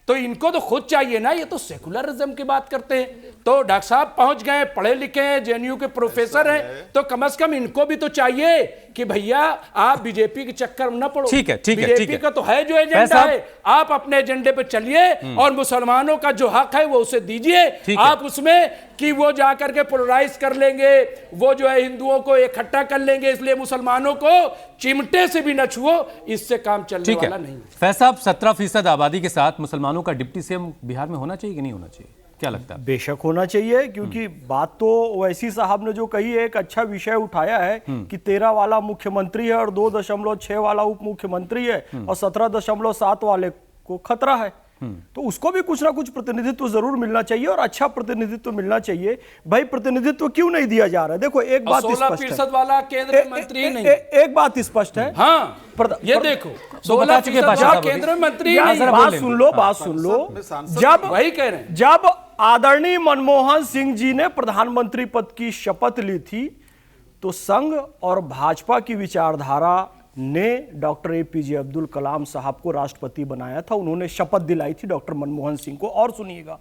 S6: तो इनको तो खुद चाहिए ना, ये तो सेकुलरिज्म की बात करते हैं, तो डॉक्टर साहब पहुंच गए, पढ़े लिखे हैं, जेएनयू के प्रोफेसर हैं, तो कम से कम इनको भी तो चाहिए कि भैया आप बीजेपी के चक्कर में न पड़ो।
S1: ठीक है, ठीक है,
S6: बीजेपी
S1: ठीक है।
S6: का तो है जो एजेंडा है, आप अपने एजेंडे पे चलिए और मुसलमानों का जो हक है वो उसे दीजिए।
S1: ठीक है।
S6: आप उसमें कि वो जाकर के पोलराइज कर लेंगे, वो जो है हिंदुओं को इकट्ठा कर लेंगे, इसलिए मुसलमानों को चिमटे से भी न छुओ, इससे काम चलने
S1: ठीक
S6: वाला
S1: है
S6: नहीं।
S1: फैज साहब, 17% आबादी के साथ मुसलमानों का डिप्टी सीएम बिहार में होना चाहिए कि नहीं होना चाहिए, क्या लगता है?
S7: बेशक होना चाहिए, क्योंकि बात तो ओवैसी साहब ने जो कही है, एक अच्छा विषय उठाया है कि 13 वाला मुख्यमंत्री है और 2.6 वाला उप मुख्यमंत्री है और 17.7 वाले को खतरा है। तो उसको भी कुछ ना कुछ प्रतिनिधित्व जरूर मिलना चाहिए और अच्छा प्रतिनिधित्व मिलना चाहिए। भाई प्रतिनिधित्व क्यों नहीं दिया जा रहा है? देखो एक बात स्पष्ट
S6: 16% वाला केंद्र मंत्री नहीं।
S7: एक बात स्पष्ट है,
S6: हाँ ये देखो
S1: तो बता चुके
S6: 16%
S1: बादशाह
S6: वाला
S1: साहब अभी।
S6: केंद्र मंत्री
S7: यार,
S6: नहीं।
S1: जरा
S7: बात
S1: बोल
S7: सुन लो, बात सुन लो। जब
S6: वही कह रहे हैं,
S7: जब आदरणीय मनमोहन सिंह जी ने प्रधानमंत्री पद की शपथ ली थी तो संघ और भाजपा की विचारधारा ने डॉक्टर एपीजे अब्दुल कलाम साहब को राष्ट्रपति बनाया था। उन्होंने शपथ दिलाई थी डॉक्टर मनमोहन सिंह को। और सुनिएगा,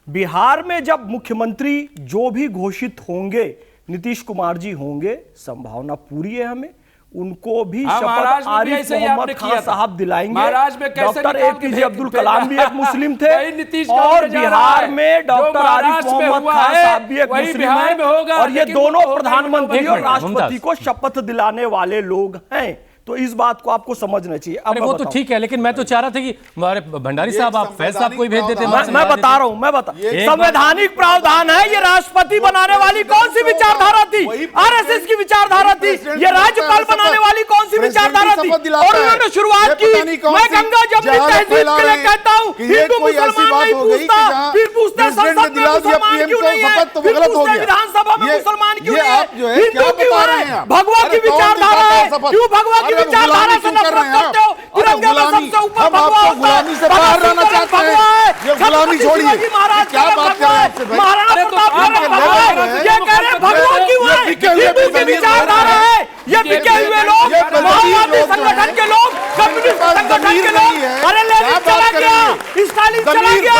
S7: बिहार में जब मुख्यमंत्री जो भी घोषित होंगे, नीतीश कुमार जी होंगे, संभावना पूरी है हमें उनको भी
S6: हाँ,
S7: शपथ
S6: महाराष्ट्र में भी
S7: आरिफ
S6: ऐसे ही
S7: मोहम्मद
S6: आपने
S7: खान
S6: किया था।
S7: साहब दिलाएंगे।
S6: महाराष्ट्र में कैसे
S7: डॉक्टर
S6: निकाल के
S7: एपीजे
S6: भेज-
S7: अब्दुल कलाम भी एक मुस्लिम थे
S6: वही नीतीश का
S7: और
S6: होने जा रहा
S7: बिहार
S6: है।
S7: में
S6: जो
S7: डॉक्टर आरिफ
S6: महाराष्ट्र में
S7: मोहम्मद
S6: हुआ
S7: खान
S6: है,
S7: साहब भी एक
S6: वही
S7: मुस्लिम
S6: बिहार
S7: हैं
S6: में होगा,
S7: और ये
S6: लेकिन
S7: दोनों
S6: वो
S7: प्रधानमंत्री
S1: एक
S7: और
S1: मिनट,
S7: राष्ट्रपति
S1: मुमताज।
S7: को शपथ दिलाने वाले लोग हैं। तो इस बात को आपको समझना चाहिए। अब
S1: अरे
S7: मैं
S1: वो तो
S7: बताऊं।
S1: ठीक है, लेकिन मैं तो चाह रहा था कि हमारे भंडारी साहब आप फैज साहब को ही भेज देते।
S7: मैं बता रहा हूं, मैं बता
S1: एक
S7: संवैधानिक प्रावधान है। ये राष्ट्रपति बनाने वाली कौन सी विचारधारा थी? आरएसएस की विचारधारा थी। ये राज्यपाल बनाने वाली कौन सी विचारधारा थी? और उन्होंने शुरुआत की, मैं गंगा जमुनी तहजीब के लिए कहता हूं, हिंदू मुसलमान नहीं पूछता, फिर पूछता संसद में मुसलमान क्यों नहीं है, फिर पूछता विधानसभा में मुसलमान क्यों नहीं है, हिंदू क्यों है, भगवा की विचारधारा है, क्यों भगवा की विचारधारा से नफरत करते हो? तिरंगे में सबसे ऊपर भगवा होता है,
S5: गुलामी से बाहर रहना चाहते हैं। ये गुलामी छोड़िए, क्या बात कर रहे हैं आपसे भाई?
S7: महाराणा प्रताप
S5: आप
S7: भगवा है, ये कह रहे हैं भगवा क्यों है? हिंदू की विचारधारा है। ये बिके हुए लोग, माओवादी संगठन के लोग, कम्युनिस्ट संगठन के लोग, अरे लेनिन चला गया, स्टालिन चला गया,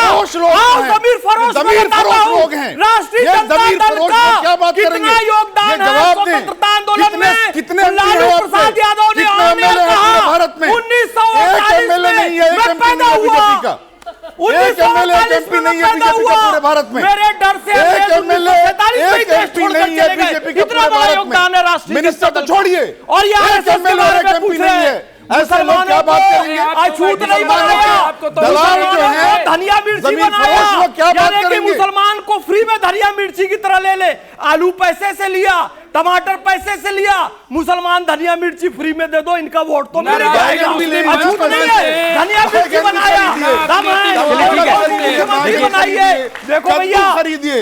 S7: हाँ जमीर फरोश
S5: लोग हैं।
S7: राष्ट्रीय जनता दल का कितना योगदान है स्वतंत्रता आंदोलन में?
S5: कितने
S7: लालू प्रसाद यादव ने
S5: भारत में
S7: 1948 में पैदा हुआ, 1948 में पैदा हुआ
S5: भारत में।
S7: मेरे डर से
S5: एक एमएलए
S7: इतना बड़ा योगदान है राष्ट्रीय
S5: मिनिस्टर तो छोड़िए,
S7: और ये आरएसएस के बारे में पूछ रहे हैं।
S5: ऐसे लोग क्या बात करेंगे?
S7: आज छूट नहीं बनाया,
S5: दलाल जो है,
S7: धनिया मिर्ची
S5: जमीन
S7: बनाया,
S5: फरोश लोग क्या बात
S7: यानी कि
S5: करेंगे?
S7: मुसलमान को फ्री में धनिया मिर्ची की तरह ले ले। आलू पैसे से लिया, टमाटर पैसे से लिया, मुसलमान धनिया मिर्ची फ्री में दे दो, इनका वोट तो मिल जाएगा। छूट नहीं है, धनिया मिर्ची बनाया, बनाइए। देखो भैया,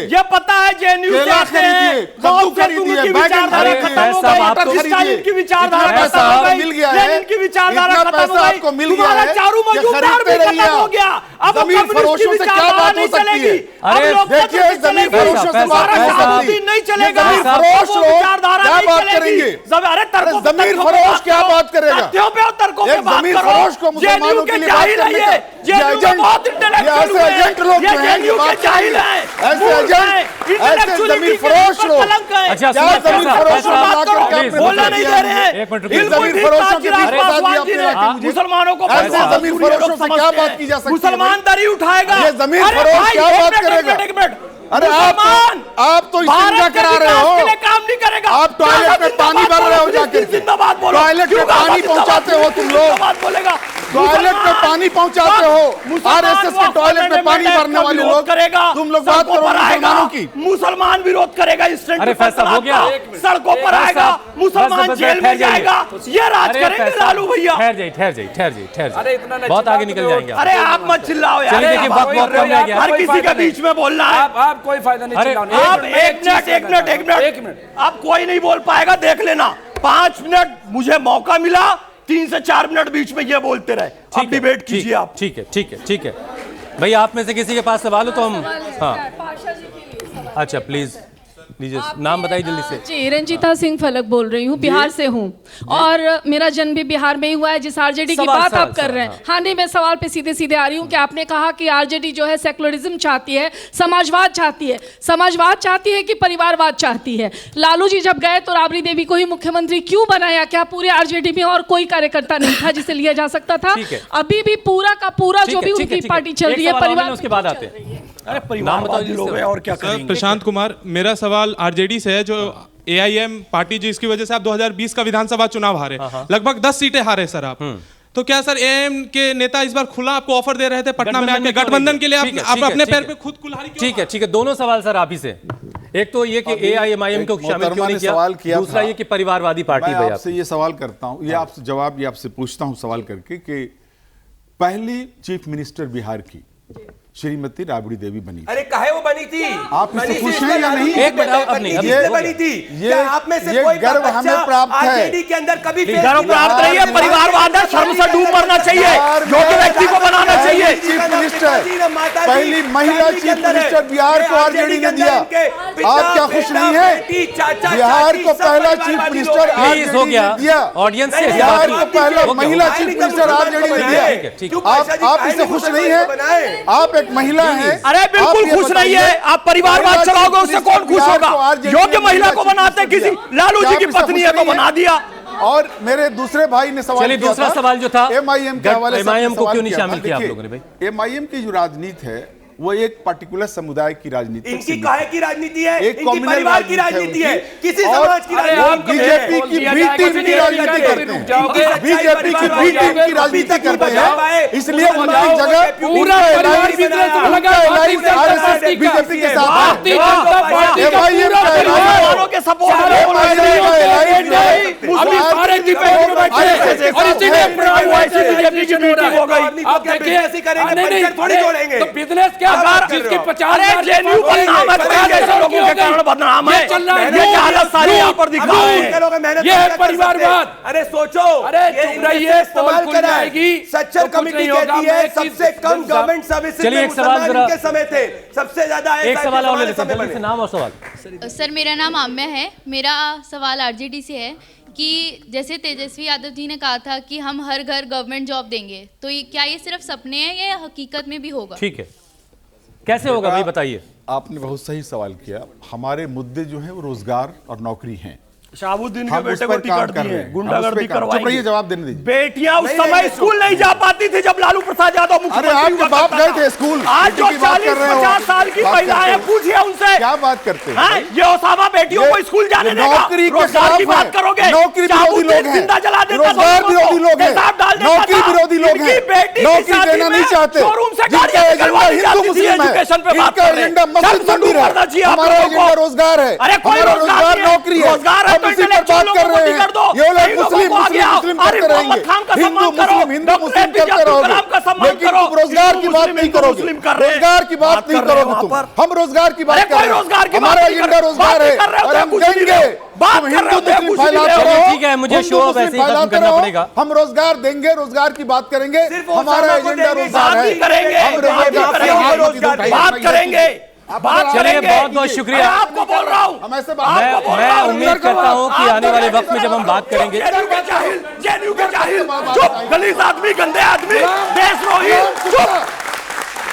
S7: ये पता है जेएनयू से आते हैं, बहुत से तुम की विचारधारा खत्म हो गई, स्टालिन की विचारधारा खत्म हो गई, लेनिन की विचारधारा खत्म हो गई, तुम्हारा चारू मजूमदार भी खत्म हो गया। अब कम्युनिस्ट की विचारधारा नहीं चलेगी, अब लोकतंत्र की चलेगी, नहीं चलेगा, विचारधारा नहीं चलेगी। अरे तर्कों पे
S5: जमीर फरोश क्या बात करेगा?
S7: तथ्यों पे और तर्कों पे
S5: एक
S7: बात
S5: जमीर
S7: करो।
S5: फरोश को मुसलमानों के लिए बात
S7: जाहिल
S5: करने
S7: है, जेएनयू में बहुत इंटेलेक्चुअल हुए हैं, ये जेएनयू के जाहिल हैं,
S5: ऐसे एजेंट, ऐसे जमीर फरोश लोग,
S1: अच्छा
S5: क्या जमीर फरोश लोग लाकर क्या
S1: प्लीज,
S7: बोलना नहीं दे रहे हैं।
S1: एक मिनट
S5: इन जमीर फरोशों के बीच बता दिया आपने आके मुझे।
S7: मुसलमानों को
S5: ऐसे जमीर फरोशों से क्या बात की जा सकती है?
S7: मुसलमान दरी उठाएगा।
S5: ये जमीर
S7: अरे
S5: फरोश
S7: भाई,
S5: क्या
S7: एक
S5: बात
S7: मिनट,
S5: करेगा?
S7: एक मिनट,
S5: अरे
S7: मुसलमान
S5: आप तो
S7: भारत
S5: इस्तेंजा
S7: के
S5: करा रहे
S7: विकास
S5: हो।
S7: के लिए काम नहीं करेगा।
S5: आप टॉयलेट में पानी भर रहे हो जाकर के।
S7: जिंदाबाद बोलो।
S5: टॉयलेट में पानी पहुंचाते हो तुम लोग।
S7: जिंदाबाद बोलेगा।
S5: टॉयलेट में पानी पहुंचाते हो। आरएसएस के टॉयलेट में पानी भरने वाले लोग
S7: करेगा।
S5: तुम लोग बात करो मुसलमानों की।
S7: मुसलमान विरोध करेगा इस
S1: अरे फैसला हो गया।
S7: सड़कों पर आएगा, मुसलमान जेल में जाएगा। ये राज करेंगे लालू भैया।
S1: ठहर जाइए, ठहर जाइए, ठहर जाइए, ठहर
S6: अरे इतना
S1: जाइए,
S6: न
S1: बहुत आगे
S6: चिल्लाओ
S1: निकल जाएंगे आप।
S7: अरे आप मत चिल्लाओ यार।
S1: चलिए, देखिए, वक्त बहुत कम रह गया।
S7: हर किसी के बीच में बोलना है।
S6: आप कोई फायदा नहीं
S7: आप
S6: चिल्लाने।
S7: एक मिनट आप कोई नहीं बोल पाएगा, देख लेना। 5 मिनट मुझे मौका मिला, 3 से 4 मिनट बीच में ये बोलते रहे। अब डिबेट कीजिए आप।
S1: ठीक है, ठीक है, ठीक है भैया, आप में से किसी के पास सवाल हो तो हम, हाँ अच्छा प्लीज लीजिए, नाम बताइए जल्दी से।
S8: जी, रंजीता सिंह फलक बोल रही हूँ, बिहार से हूँ और मेरा जन्म भी बिहार में ही हुआ है। जिस आरजेडी की बात आप कर रहे हैं, हाँ नहीं, मैं सवाल पे सीधे सीधे आ रही हूँ कि आपने कहा कि आरजेडी जो है सेकुलरिज्म चाहती है, समाजवाद चाहती है। समाजवाद चाहती है कि परिवारवाद चाहती है? लालू जी जब गए तो राबड़ी देवी को ही मुख्यमंत्री क्यों बनाया? क्या पूरे आरजेडी में और कोई कार्यकर्ता नहीं था जिसे लिया जा सकता था? अभी भी पूरा का पूरा जो भी उनकी पार्टी चल रही है परिवार,
S1: उसके बाद आते हैं।
S7: अरे परिवारवादी लोग हैं और क्या करेंगे?
S9: प्रशांत कुमार, मेरा सवाल आरजेडी से है, जो एआईएम पार्टी जिसकी वजह से आप 2020 का विधानसभा चुनाव हारे, लगभग 10 सीटें हारे सर आप। तो क्या सर एआईएम के नेता इस बार खुला आपको ऑफर दे रहे थे पटना में आके गठबंधन के लिए? आप अपने पैर पे खुद कुल्हाड़ी क्यों?
S1: ठीक है, दोनों सवाल सर आप ही से। एक तो ये कि एआईएमआईएम को शामिल क्यों नहीं किया, दूसरा ये कि परिवारवादी पार्टी।
S2: मैं आपसे ये सवाल करता हूं, ये आपसे जवाब, ये आपसे पूछता हूं सवाल करके कि पहली चीफ मिनिस्टर बिहार की श्रीमती राबड़ी देवी बनी।
S3: अरे काहे वो बनी थी?
S2: आप इससे खुश हैं या नहीं?
S1: एक मिनट, अब नहीं,
S3: ये बनी थी। क्या आप में से कोई
S5: गर्व हमें प्राप्त है।
S3: आरजेडी के अंदर कभी
S7: गर्व प्राप्त नहीं है, परिवारवाद है, शर्म से डूब मरना चाहिए, योग्य व्यक्ति को बनाना चाहिए।
S5: चीफ मिनिस्टर, पहली महिला चीफ मिनिस्टर बिहार को आरजेडी ने दिया। आप क्या खुश नहीं है? बिहार को पहला चीफ मिनिस्टर आरजेडी ने दिया।
S1: ऑडियंस से
S5: बिहार को पहला महिला चीफ मिनिस्टर आरजेडी ने दिया। आप इससे खुश नहीं है? आप एक महिला है।
S7: अरे बिल्कुल खुश नहीं है। आप परिवारवाद चलाओगे, उससे कौन खुश होगा? योग्य महिला को बनाते, किसी लालू जी की पत्नी है तो बना दिया।
S5: और मेरे दूसरे भाई ने सवाल
S1: किया, दूसरा सवाल जो था
S5: एमआईएम के हवाले से,
S1: एमआईएम को क्यों नहीं शामिल किया आप लोगों ने? भाई
S2: एमआईएम की जो राजनीति है वो एक पर्टिकुलर समुदाय की राजनीति,
S3: इनकी काहे की राजनीति है?
S2: एक
S3: इनकी परिवार की राजनीति है, किसी समाज की राजनीति।
S5: बीजेपी की बी टीम की राजनीति करते हैं, बीजेपी की बी टीम की राजनीति करते हैं, इसलिए उनकी जगह
S7: पूरा परिवार बिजनेस में लगा है,
S5: आरएसएस बीजेपी के साथ है। एमआईएम का
S7: परिवारों के सपोर्ट अभी सारे डिबेट में बैठे और इसीलिए बीजेपी की मीटिंग हो गई। आप देखिए ऐसी करेंगे थोड़ी जोड़ेंगे तो बिजनेस क्या जिसकी 50,000 जेएनयू बदनाम है, 50,000 लोगों के कारण बदनाम है, चल रहा है, ये हालत सारी यहाँ पर दिख रहा है। ये है परिवारवाद।
S3: अरे सोचो,
S7: अरे चुप रहिए,
S3: इस्तेमाल
S7: खुल
S3: करा
S7: जाएगी।
S3: सच्चर कमेटी कहती है सबसे कम गवर्नमेंट सर्विस
S1: चलिए एक सवाल जरा,
S3: के समय थे सबसे ज्यादा।
S1: एक सवाल और ले लेते हैं, जल्दी से नाम और सवाल।
S10: सर मेरा नाम आम्या है। मेरा सवाल आरजेडी से है कि जैसे तेजस्वी यादव जी ने कहा था कि हम हर घर गवर्नमेंट जॉब देंगे, तो ये क्या ये सिर्फ सपने हैं या हकीकत में भी होगा?
S1: ठीक है, कैसे होगा भाई बताइए।
S2: आपने बहुत सही सवाल किया। हमारे मुद्दे जो है वो रोजगार और नौकरी हैं।
S7: शाहबुद्दीन के बेटे को टिकट दिए, गुंडागर्दी करवाई।
S2: जवाब देने दीजिए।
S7: बेटियां उस समय स्कूल नहीं जा पाती थी जब लालू प्रसाद यादव मुख्यमंत्री
S5: अरे आपके बाप गए थे स्कूल।
S7: आज जो 40-50 साल की महिलाएं, पूछिए उनसे
S2: क्या बात करते हैं?
S7: ये ओसामा बेटियों को स्कूल जाने देगा?
S5: नौकरी के
S7: रोजगार की बात करोगे?
S5: नौकरी विरोधी लोग हैं,
S7: जिंदा जला देता,
S5: रोजगार विरोधी लोग हैं, नौकरी विरोधी लोग हैं, नौकरी देना नहीं चाहते, जिनका एजेंडा हिंदू मुस्लिम है, जिनका एजेंडा मस्जिद मंदिर है। हमारा एजेंडा रोजगार है, हमारा रोजगार नौकरी है। हम इसी पर बात कर रहे हैं। ये लोग मुस्लिम मुस्लिम करते रहेंगे, हिंदू मुस्लिम करते रहोगे, लेकिन तुम रोजगार की बात नहीं करोगे। रोजगार की बात नहीं करोगे तुम। हम रोजगार की बात कर रहे हैं, हमारा एजेंडा रोजगार है और हम देंगे। तुम हिंदू मुस्लिम फैलाते रहो,
S1: ठीक है, मुझे शो ऑफ ऐसे ही खत्म करना पड़ेगा।
S5: हम रोजगार देंगे, रोजगार की बात करेंगे, हमारा एजेंडा रोजगार है। हम
S7: बात करेंगे।
S1: चलिए बहुत बहुत शुक्रिया।
S7: आपको बोल रहा हूँ,
S1: मैं उम्मीद करता हूँ कि आने वाले वक्त में जब हम बात करेंगे,
S7: जेएनयू के जाहिल, चुप, गलीज आदमी, गंदे आदमी, देशद्रोही, चुप।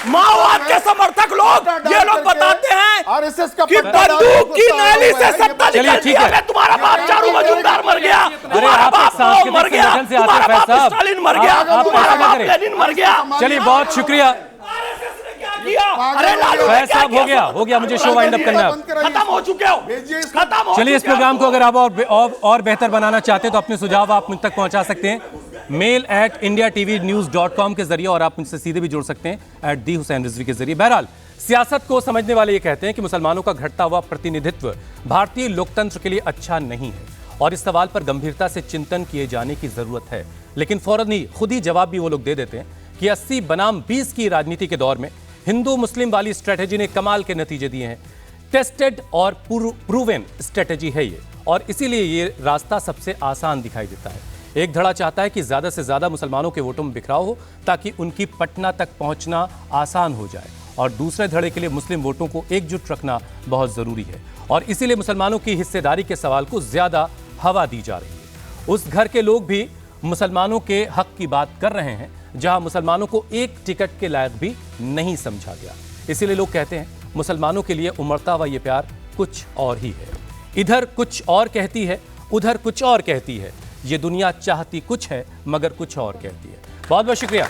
S7: माओवाद के समर्थक लोग, ये लोग बताते हैं
S5: आरएसएस का
S7: कि बंदूक की नैली से सत्ता निकलती है। तुम्हारा बाप चारू मजूमदार मर गया, तुम्हारा बाप मर गया, तुम्हारा बाप स्टालिन मर गया, तुम्हारा बाप लेनिन मर गया।
S1: चलिए बहुत शुक्रिया।
S7: अरे लालू
S1: फैज साहब हो गया, मुझे शो वाइंड अप करना है।
S7: खत्म हो चुके हो, खत्म हो।
S1: चलिए इस प्रोग्राम को अगर आप और बेहतर बनाना चाहते हैं तो अपने सुझाव आप मुझ तक पहुंचा सकते हैं mail@indiatvnews.com के जरिए, और आप मुझसे सीधे भी जुड़ सकते हैं @DHusain के जरिए। बहरहाल सियासत को समझने वाले ये कहते हैं कि मुसलमानों का घटता हुआ प्रतिनिधित्व भारतीय लोकतंत्र के लिए अच्छा नहीं है और इस सवाल पर गंभीरता से चिंतन किए जाने की जरूरत है। लेकिन फौरन ही खुद ही जवाब भी वो लोग दे देते हैं कि 80 बनाम 20 की राजनीति के दौर में हिंदू मुस्लिम वाली स्ट्रेटेजी ने कमाल के नतीजे दिए हैं। टेस्टेड और प्रूवन स्ट्रेटेजी है ये, और इसीलिए ये रास्ता सबसे आसान दिखाई देता है। एक धड़ा चाहता है कि ज्यादा से ज्यादा मुसलमानों के वोटों में बिखराव हो ताकि उनकी पटना तक पहुंचना आसान हो जाए, और दूसरे धड़े के लिए मुस्लिम वोटों को एकजुट रखना बहुत जरूरी है और इसीलिए मुसलमानों की हिस्सेदारी के सवाल को ज्यादा हवा दी जा रही है। उस घर के लोग भी मुसलमानों के हक की बात कर रहे हैं जहां मुसलमानों को एक टिकट के लायक भी नहीं समझा गया। इसीलिए लोग कहते हैं मुसलमानों के लिए उमड़ता हुआ ये प्यार कुछ और ही है। इधर कुछ और कहती है, उधर कुछ और कहती है। ये दुनिया चाहती कुछ है मगर कुछ और कहती है। बहुत बहुत शुक्रिया।